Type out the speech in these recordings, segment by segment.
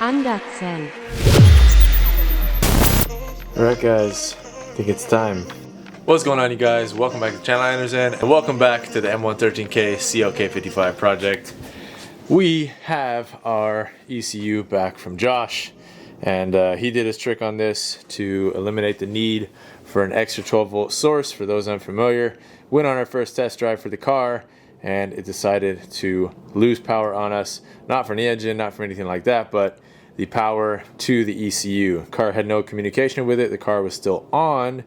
Andersen. Alright guys, I think it's time. What's going on, you guys? Welcome back to the channel, Andersen, and welcome back to the M113K CLK55 project. We have our ECU back from Josh, and he did his trick on this to eliminate the need for an extra 12 volt source. For those unfamiliar, went on our first test drive for the car, and it decided to lose power on us. Not from the engine, not from anything like that, but the power to the ECU. Car had no communication with it. The car was still on,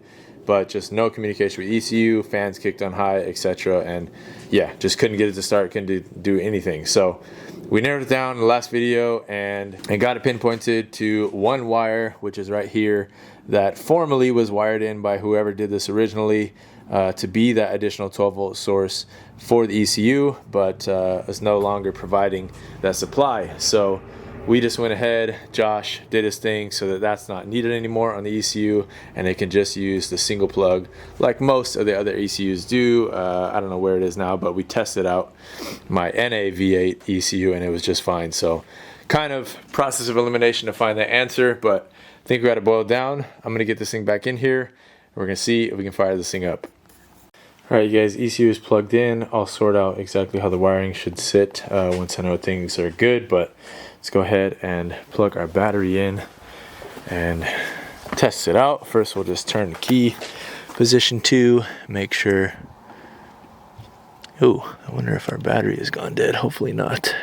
but just no communication with ECU. Fans kicked on high, etc. And yeah, just couldn't get it to start, couldn't do anything. So we narrowed it down in the last video and got it pinpointed to one wire, which is right here, that formerly was wired in by whoever did this originally to be that additional 12 volt source for the ECU, but is no longer providing that supply. So we just went ahead, Josh did his thing so that that's not needed anymore on the ECU, and it can just use the single plug like most of the other ECUs do. I don't know where it is now, but we tested out my NA V8 ECU and it was just fine. So kind of process of elimination to find the answer, but I think we got it boiled down. I'm gonna get this thing back in here. We're gonna see if we can fire this thing up. Alright, you guys, ECU is plugged in. I'll sort out exactly how the wiring should sit once I know things are good, but let's go ahead and plug our battery in and test it out. First, we'll just turn the key position 2, make sure. Oh, I wonder if our battery has gone dead. Hopefully not.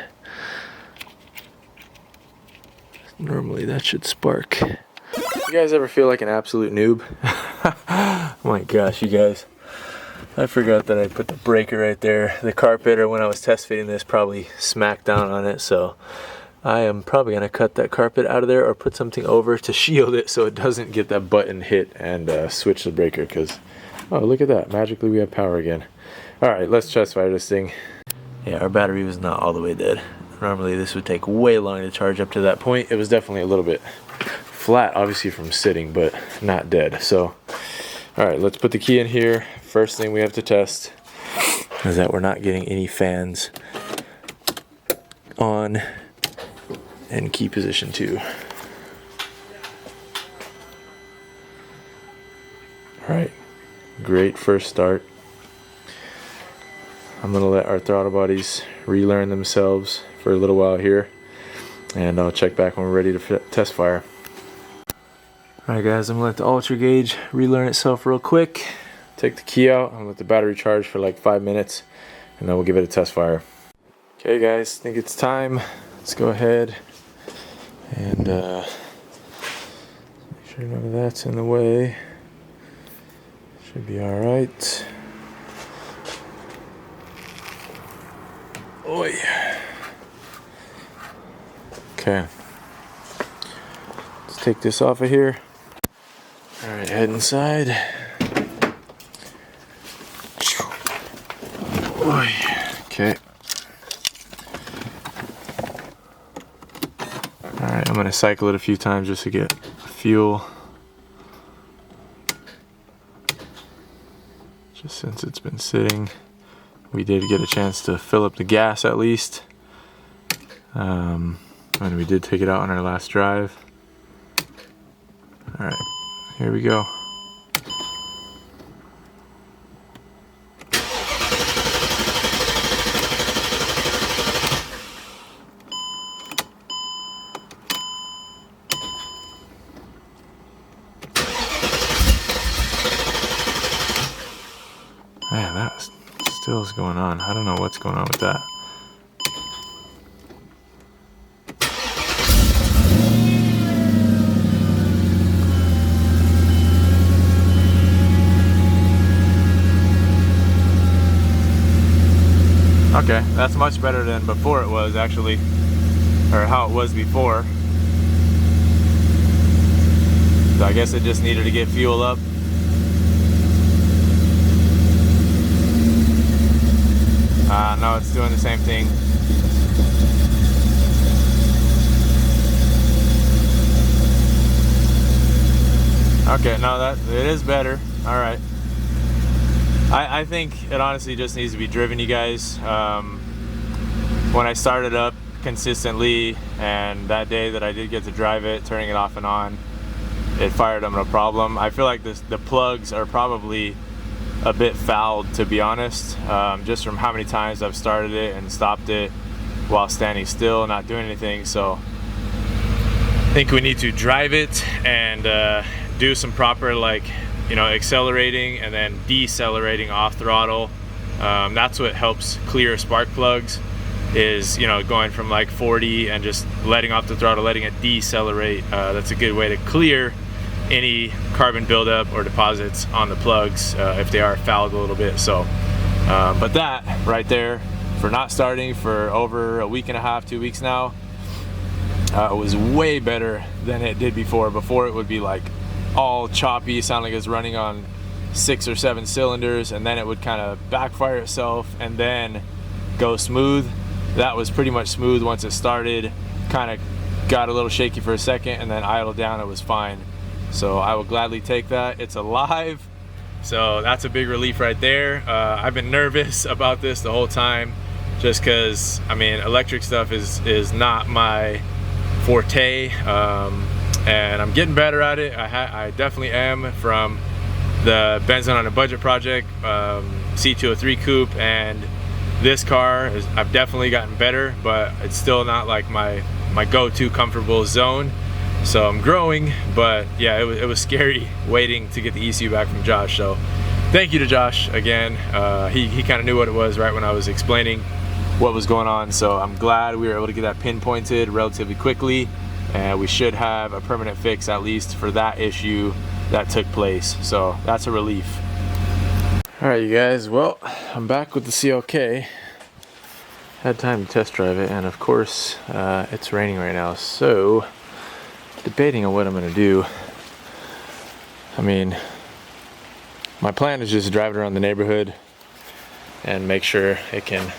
Normally that should spark. You guys ever feel like an absolute noob? Oh my gosh, you guys. I forgot that I put the breaker right there. The carpeter, when I was test fitting this, probably smacked down on it, so I am probably going to cut that carpet out of there or put something over to shield it so it doesn't get that button hit and switch the breaker, because, oh, look at that. Magically we have power again. Alright, let's test fire this thing. Yeah, our battery was not all the way dead. Normally this would take way long to charge up to that point. It was definitely a little bit flat, obviously from sitting, but not dead. So, alright, let's put the key in here. First thing we have to test is that we're not getting any fans on in key position 2. Alright, great first start. I'm going to let our throttle bodies relearn themselves for a little while here, and I'll check back when we're ready to test fire. Alright guys, I'm going to let the ultra gauge relearn itself real quick. Take the key out and let the battery charge for like 5 minutes, and then we'll give it a test fire. Okay guys, I think it's time. Let's go ahead and make sure none of that's in the way. Should be alright. Oi. Okay. Let's take this off of here. Alright, head inside. Oi. Okay. Alright, I'm going to cycle it a few times just to get fuel. Just since it's been sitting, we did get a chance to fill up the gas at least. And we did take it out on our last drive. Alright, here we go. Man, that still is going on. I don't know what's going on with that. Okay, that's much better than before it was actually, or how it was before. So I guess it just needed to get fuel up. No, it's doing the same thing. Okay, no, that it is better. All right. I think it honestly just needs to be driven, you guys. When I started up, consistently, and that day that I did get to drive it, turning it off and on, it fired up no problem. I feel like the plugs are probably a bit fouled, to be honest, just from how many times I've started it and stopped it while standing still, not doing anything. So I think we need to drive it and do some proper, like, you know, accelerating and then decelerating off throttle. That's what helps clear spark plugs, is, you know, going from like 40 and just letting off the throttle, letting it decelerate. That's a good way to clear any carbon buildup or deposits on the plugs if they are fouled a little bit. So but that right there, for not starting for over a week and a half, 2 weeks now, was way better than it did before. Before it would be like all choppy, sound like it was running on 6 or 7 cylinders, and then it would kind of backfire itself and then go smooth. That was pretty much smooth once it started. Kind of got a little shaky for a second and then idled down, it was fine. So I will gladly take that. It's alive, so that's a big relief right there. I've been nervous about this the whole time, just because, I mean, electric stuff is not my forte, and I'm getting better at it. I definitely am, from the Benzone on a Budget project, C203 coupe, and this car I've definitely gotten better, but it's still not like my go-to comfortable zone. So I'm growing, but yeah, it was scary waiting to get the ECU back from Josh. So thank you to Josh again. He kind of knew what it was right when I was explaining what was going on. So I'm glad we were able to get that pinpointed relatively quickly, and we should have a permanent fix at least for that issue that took place. So that's a relief. All right, you guys, well, I'm back with the CLK. Had time to test drive it, and of course it's raining right now, so debating on what I'm gonna do. I mean, my plan is just to drive it around the neighborhood and make sure it can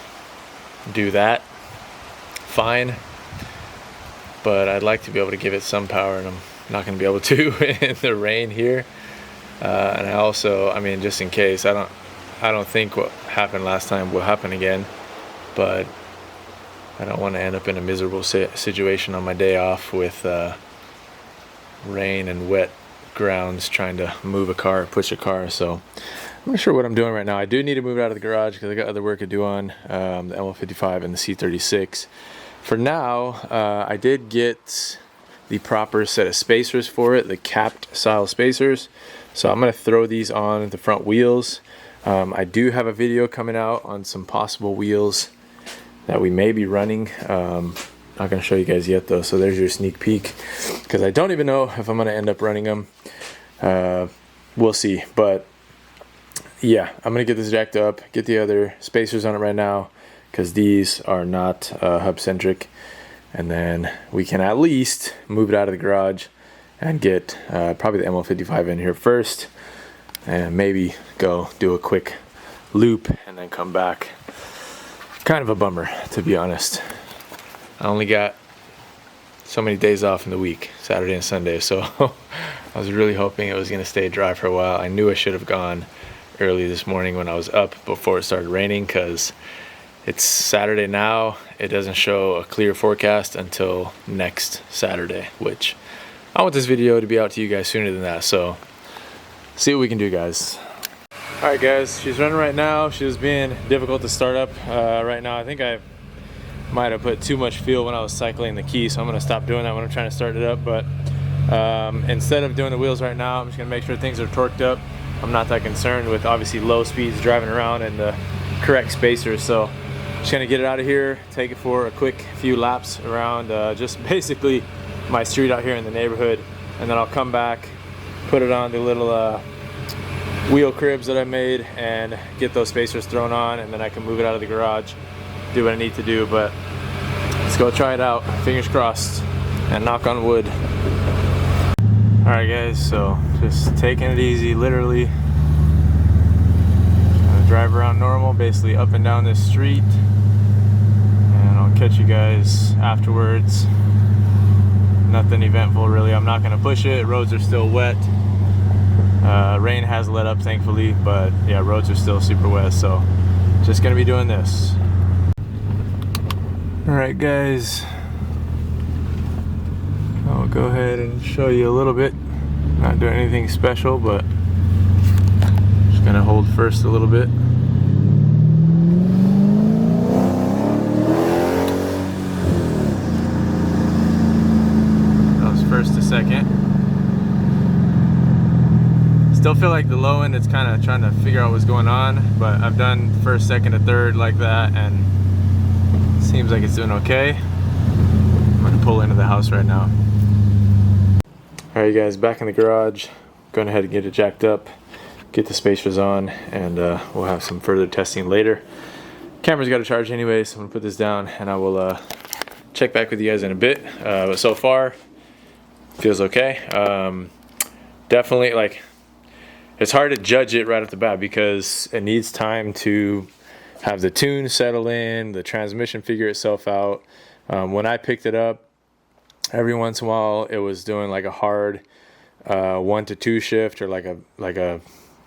do that fine, but I'd like to be able to give it some power, and I'm not gonna be able to in the rain here. And I also, I mean, just in case, I don't think what happened last time will happen again, but I don't want to end up in a miserable situation on my day off with rain and wet grounds trying to move a car, push a car. So I'm not sure what I'm doing right now. I do need to move it out of the garage because I got other work to do on the M155 and the C36. For now, I did get the proper set of spacers for it, the capped style spacers. So I'm going to throw these on the front wheels. I do have a video coming out on some possible wheels that we may be running. Not going to show you guys yet though, so there's your sneak peek, because I don't even know if I'm going to end up running them. We'll see, but yeah, I'm going to get this jacked up, get the other spacers on it right now, because these are not hub centric, and then we can at least move it out of the garage and get probably the M155 in here first, and maybe go do a quick loop and then come back. Kind of a bummer, to be honest. I only got so many days off in the week, Saturday and Sunday, so I was really hoping it was going to stay dry for a while. I knew I should have gone early this morning when I was up before it started raining, because it's Saturday now. It doesn't show a clear forecast until next Saturday, which I want this video to be out to you guys sooner than that, so see what we can do, guys. Alright guys, she's running right now. She was being difficult to start up right now. I think I might have put too much fuel when I was cycling the key, so I'm going to stop doing that when I'm trying to start it up. But instead of doing the wheels right now, I'm just going to make sure things are torqued up. I'm not that concerned with obviously low speeds driving around and the correct spacers, so just going to get it out of here, take it for a quick few laps around just basically my street out here in the neighborhood, and then I'll come back, put it on the little wheel cribs that I made and get those spacers thrown on, and then I can move it out of the garage, do what I need to do. But let's go try it out, fingers crossed and knock on wood. Alright guys, so just taking it easy, literally gonna drive around normal, basically up and down this street, and I'll catch you guys afterwards. Nothing eventful really. I'm not gonna push it, roads are still wet. Rain has let up thankfully, but yeah, roads are still super wet, so just gonna be doing this. Alright guys, I'll go ahead and show you a little bit. Not doing anything special, but just gonna hold first a little bit. That was first to second. Still feel like the low end, it's kind of trying to figure out what's going on, but I've done first, second, to third like that, and seems like it's doing okay. I'm gonna pull into the house right now. Alright guys, back in the garage. Going ahead and get it jacked up, get the spacers on, and we'll have some further testing later. Camera's got to charge anyway, so I'm gonna put this down and I will check back with you guys in a bit. But so far, feels okay. Definitely, like, it's hard to judge it right off the bat because it needs time to have the tune settle in, the transmission figure itself out. When I picked it up, every once in a while it was doing like a hard 1 to 2 shift, or like a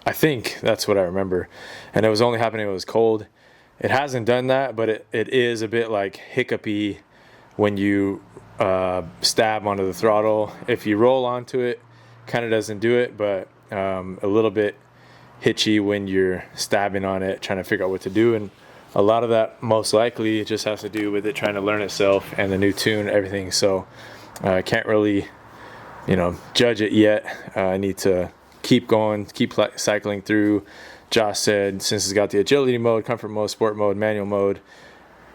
I think that's what I remember, and it was only happening when it was cold. It hasn't done that, but it is a bit like hiccupy when you stab onto the throttle. If you roll onto it, kind of doesn't do it, but a little bit hitchy when you're stabbing on it, trying to figure out what to do. And a lot of that most likely just has to do with it trying to learn itself and the new tune, everything. So I can't really, judge it yet. I need to keep going, keep cycling through. Josh said since it's got the agility mode, comfort mode, sport mode, manual mode,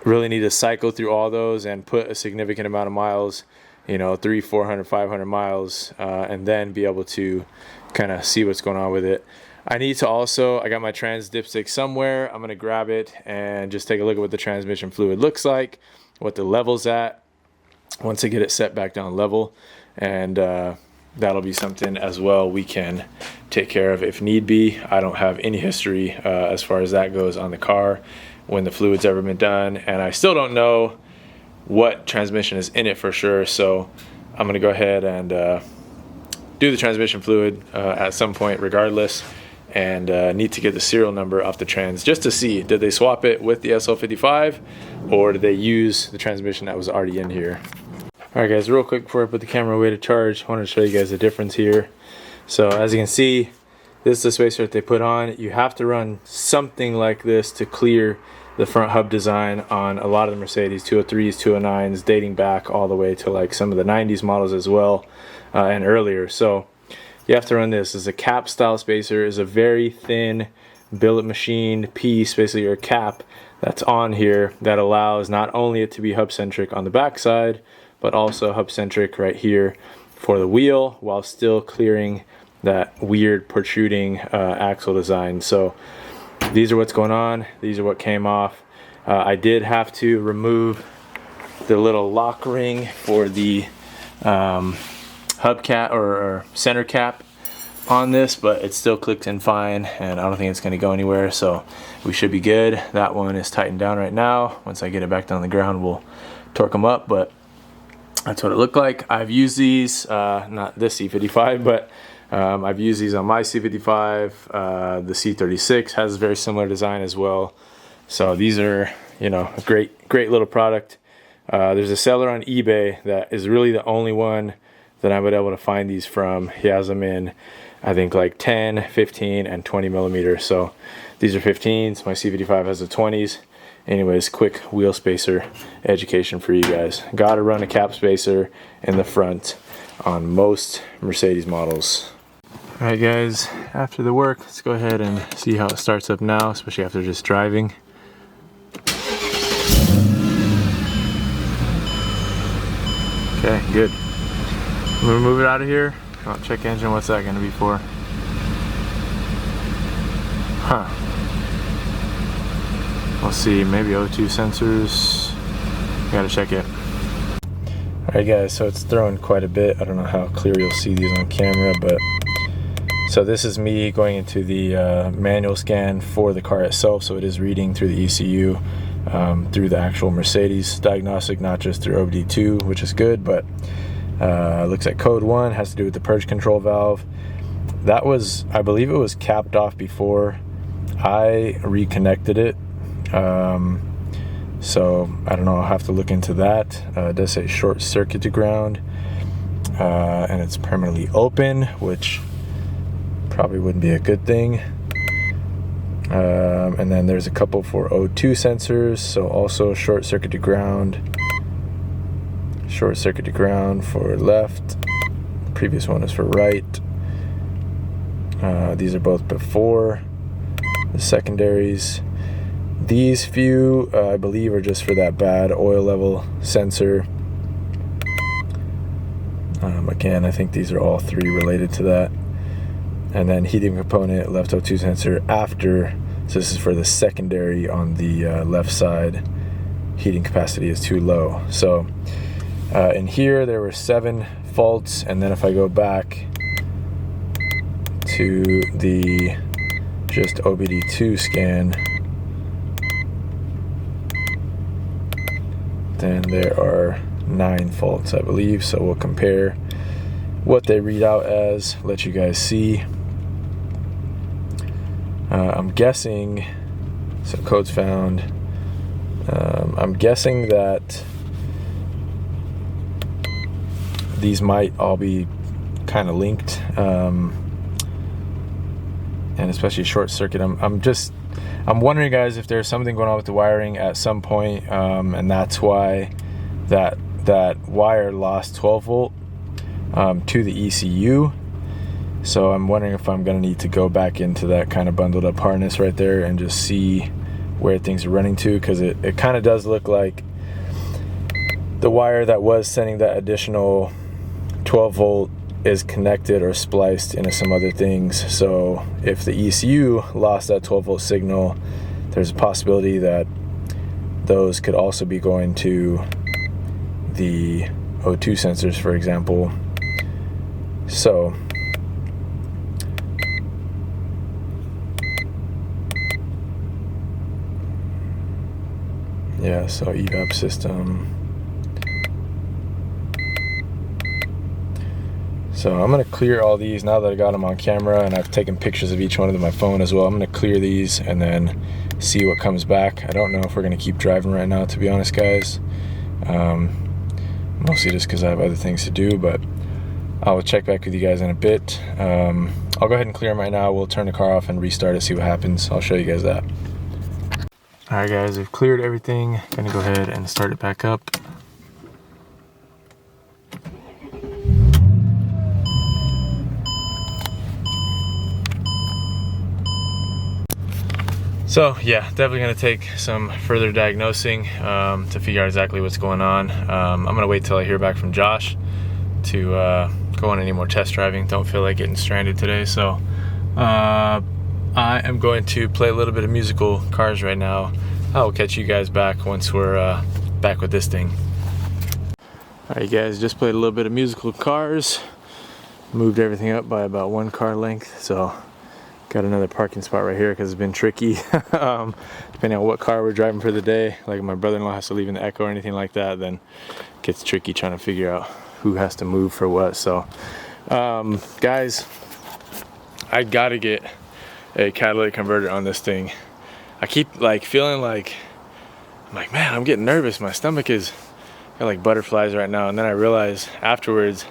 really need to cycle through all those and put a significant amount of miles, 300, 400, 500 miles, and then be able to kind of see what's going on with it. I need to also, I got my trans dipstick somewhere. I'm going to grab it and just take a look at what the transmission fluid looks like, what the level's at, once I get it set back down level. And that'll be something as well we can take care of if need be. I don't have any history as far as that goes on the car, when the fluid's ever been done. And I still don't know what transmission is in it for sure. So I'm going to go ahead and do the transmission fluid at some point regardless. And need to get the serial number off the trans just to see, did they swap it with the SL55 or did they use the transmission that was already in here. Alright guys, real quick before I put the camera away to charge, I wanted to show you guys the difference here. So as you can see, this is the spacer that they put on. You have to run something like this to clear the front hub design on a lot of the Mercedes 203s, 209s, dating back all the way to like some of the 90s models as well, and earlier. So you have to run this. It's a cap style spacer. It's a very thin billet machined piece, basically your cap that's on here, that allows not only it to be hub centric on the back side, but also hub centric right here for the wheel, while still clearing that weird protruding axle design. So these are what's going on. These are what came off. I did have to remove the little lock ring for the hub cap or center cap on this, but it still clicked in fine, and I don't think it's going to go anywhere, so we should be good. That one is tightened down right now. Once I get it back down the ground, we'll torque them up, but that's what it looked like. I've used these, not this C55, but I've used these on my C55. The C36 has a very similar design as well. So these are, a great little product. There's a seller on eBay that is really the only one that I would be able to find these from. He has them in, I think, like 10, 15, and 20 millimeters. So these are 15s. My C55 has the 20s. Anyways, quick wheel spacer education for you guys. Gotta run a cap spacer in the front on most Mercedes models. Alright guys, after the work, let's go ahead and see how it starts up now, especially after just driving. Okay, good. I'm gonna move it out of here. Oh, check engine, what's that gonna be for? Huh. We'll see, maybe O2 sensors. Gotta check it. Alright guys, so it's throwing quite a bit. I don't know how clear you'll see these on camera, but so this is me going into the manual scan for the car itself. So it is reading through the ECU, through the actual Mercedes diagnostic, not just through OBD2, which is good, but looks like code 1 has to do with the purge control valve. That was, I believe it was capped off before I reconnected it. So I don't know, I'll have to look into that. It does say short circuit to ground, and it's permanently open, which probably wouldn't be a good thing. And then there's a couple for O2 sensors, so also short circuit to ground for left. Previous one is for right. These are both before the secondaries. These few I believe are just for that bad oil level sensor. Again, I think these are all three related to that. And then heating component, left O2 sensor after. So this is for the secondary on the left side. Heating capacity is too low. So in here there were 7 faults, and then if I go back to the just OBD2 scan, then there are 9 faults, I believe. So we'll compare what they read out as, let you guys see. I'm guessing, so codes found, I'm guessing that these might all be kind of linked, and especially short circuit. I'm wondering, guys, if there's something going on with the wiring at some point, and that's why that wire lost 12 volt to the ECU. So I'm wondering if I'm gonna need to go back into that kind of bundled up harness right there and just see where things are running to, because it kind of does look like the wire that was sending that additional 12 volt is connected or spliced into some other things. So if the ECU lost that 12 volt signal, there's a possibility that those could also be going to the O2 sensors, for example. So yeah, so evap system. So I'm gonna clear all these now that I got them on camera, and I've taken pictures of each one with my phone as well. I'm gonna clear these and then see what comes back. I don't know if we're gonna keep driving right now, to be honest, guys. Mostly just because I have other things to do, but I'll check back with you guys in a bit. I'll go ahead and clear them right now. We'll turn the car off and restart it, see what happens. I'll show you guys that. All right, guys, we've cleared everything. Gonna go ahead and start it back up. So yeah, definitely gonna take some further diagnosing to figure out exactly what's going on. I'm gonna wait till I hear back from Josh to go on any more test driving. Don't feel like getting stranded today, so I am going to play a little bit of musical cars right now. I will catch you guys back once we're back with this thing. Alright guys, just played a little bit of musical cars. Moved everything up by about 1 car length, so got another parking spot right here because it's been tricky. Depending on what car we're driving for the day, like if my brother-in-law has to leave in the Echo or anything like that, then it gets tricky trying to figure out who has to move for what. So guys, I gotta get a catalytic converter on this thing. I keep like feeling like, I'm like, man, I'm getting nervous. My stomach is got like butterflies right now, and then I realize afterwards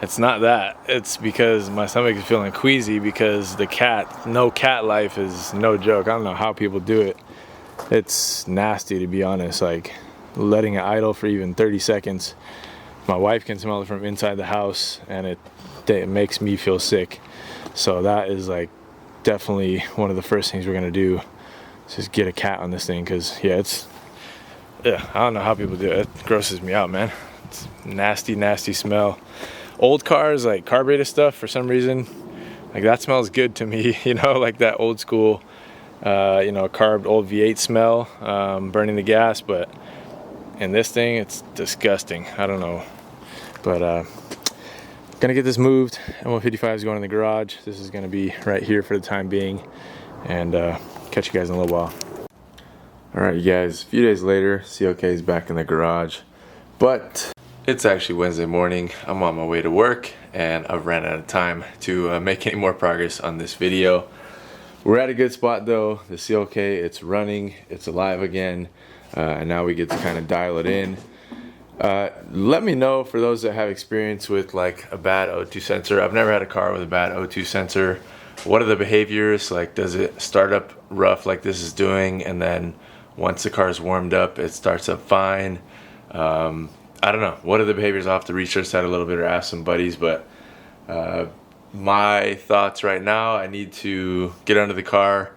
it's not that. It's because my stomach is feeling queasy because the no cat life is no joke. I don't know how people do it. It's nasty, to be honest. Like letting it idle for even 30 seconds. My wife can smell it from inside the house, and it makes me feel sick. So that is like definitely one of the first things we're gonna do. Is just get a cat on this thing, because yeah, I don't know how people do it. It grosses me out, man. It's nasty, nasty smell. Old cars, like carburetor stuff, for some reason, like that smells good to me, you know, like that old school, you know, carbed old V8 smell, burning the gas. But in this thing, it's disgusting. I don't know, but gonna get this moved. M155 is going in the garage. This is gonna be right here for the time being, and catch you guys in a little while. All right, you guys, a few days later, CLK is back in the garage, but it's actually Wednesday morning. I'm on my way to work, and I've ran out of time to make any more progress on this video. We're at a good spot though. The CLK, it's running, it's alive again. and now we get to kind of dial it in. Let me know, for those that have experience with like a bad O2 sensor. I've never had a car with a bad O2 sensor. What are the behaviors? Like, does it start up rough like this is doing, and then once the car is warmed up, it starts up fine? I don't know. What are the behaviors? I'll have to research that a little bit or ask some buddies, but my thoughts right now, I need to get under the car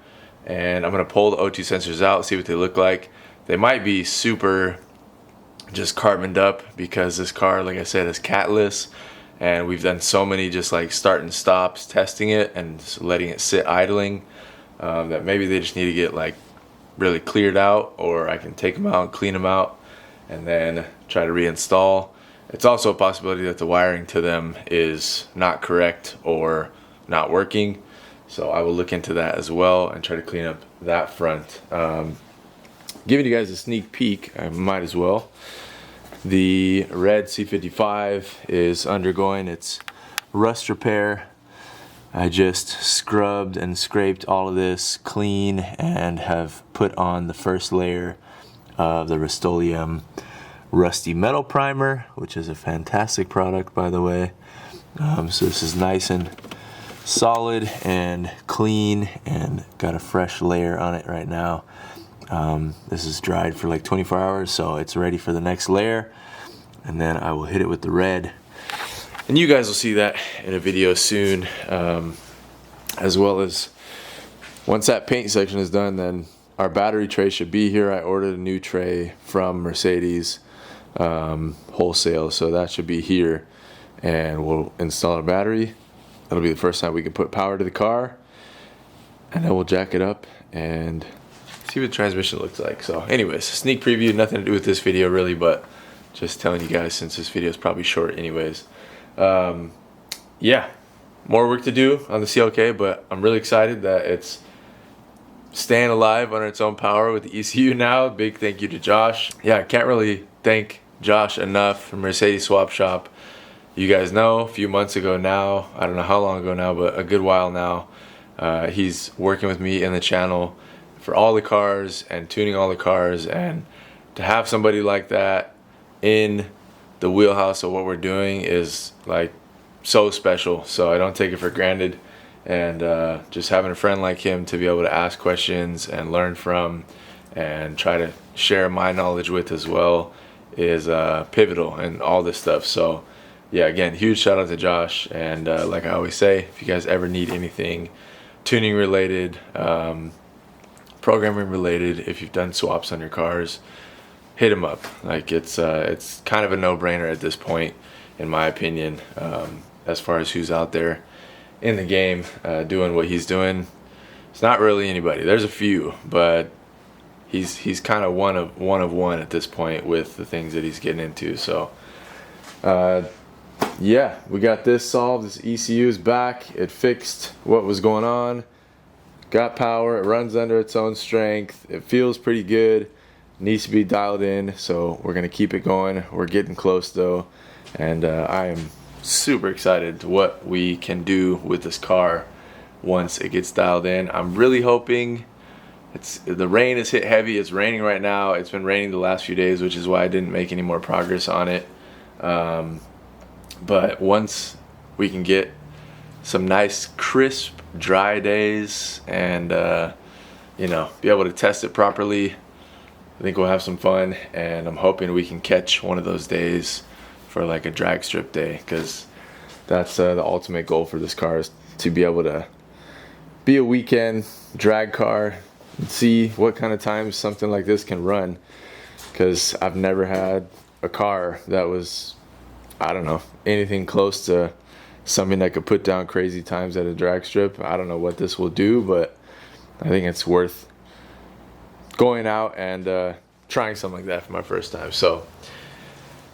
and I'm going to pull the O2 sensors out, see what they look like. They might be super just carboned up because this car, like I said, is catless, and we've done so many just like start and stops testing it and just letting it sit idling, that maybe they just need to get like really cleared out, or I can take them out and clean them out and then try to reinstall. It's also a possibility that the wiring to them is not correct or not working, so I will look into that as well and try to clean up that front. Giving you guys a sneak peek, I might as well. The red C55 is undergoing its rust repair. I just scrubbed and scraped all of this clean and have put on the first layer of the Rust-Oleum Rusty Metal Primer, which is a fantastic product, by the way. So this is nice and solid and clean and got a fresh layer on it right now. This is dried for like 24 hours, so it's ready for the next layer, and then I will hit it with the red, and you guys will see that in a video soon, as well as once that paint section is done, then our battery tray should be here. I ordered a new tray from Mercedes wholesale, so that should be here, and we'll install a battery. That'll be the first time we can put power to the car, and then we'll jack it up and see what the transmission looks like. So anyways, sneak preview, nothing to do with this video really, but just telling you guys since this video is probably short anyways. Yeah, more work to do on the CLK, but I'm really excited that it's staying alive under its own power with the ECU now. Big thank you to Josh. Yeah, I can't really thank Josh enough from Mercedes Swap Shop. You guys know, a few months ago now, I don't know how long ago now, but a good while now, he's working with me in the channel for all the cars and tuning all the cars, and to have somebody like that in the wheelhouse of what we're doing is like so special. So I don't take it for granted, and just having a friend like him to be able to ask questions and learn from and try to share my knowledge with as well is pivotal in all this stuff. So yeah, again, huge shout out to Josh, and like I always say, if you guys ever need anything tuning related, programming related, if you've done swaps on your cars, hit him up. Like it's kind of a no-brainer at this point, in my opinion, as far as who's out there in the game doing what he's doing. It's not really anybody. There's a few, but he's kind of one of one at this point with the things that he's getting into. So yeah, we got this solved. This ECU is back. It fixed what was going on. Got power, it runs under its own strength, it feels pretty good, needs to be dialed in, so we're gonna keep it going. We're getting close though, and I am super excited to what we can do with this car once it gets dialed in. I'm really hoping the rain has hit heavy. It's raining right now. It's been raining the last few days, which is why I didn't make any more progress on it, but once we can get some nice crisp dry days and you know, be able to test it properly, I think we'll have some fun, and I'm hoping we can catch one of those days for like a drag strip day, because that's the ultimate goal for this car, is to be able to be a weekend drag car and see what kind of times something like this can run, because I've never had a car that was, I don't know, anything close to something that could put down crazy times at a drag strip. I don't know what this will do, but I think it's worth going out and trying something like that for my first time. So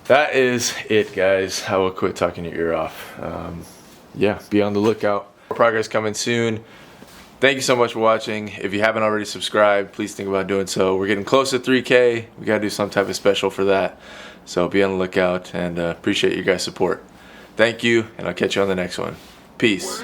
that is it, guys. I will quit talking your ear off. Yeah, be on the lookout. More progress coming soon. Thank you so much for watching. If you haven't already subscribed, please think about doing so. We're getting close to 3K. We gotta do some type of special for that. So be on the lookout, and appreciate your guys' support. Thank you, and I'll catch you on the next one. Peace.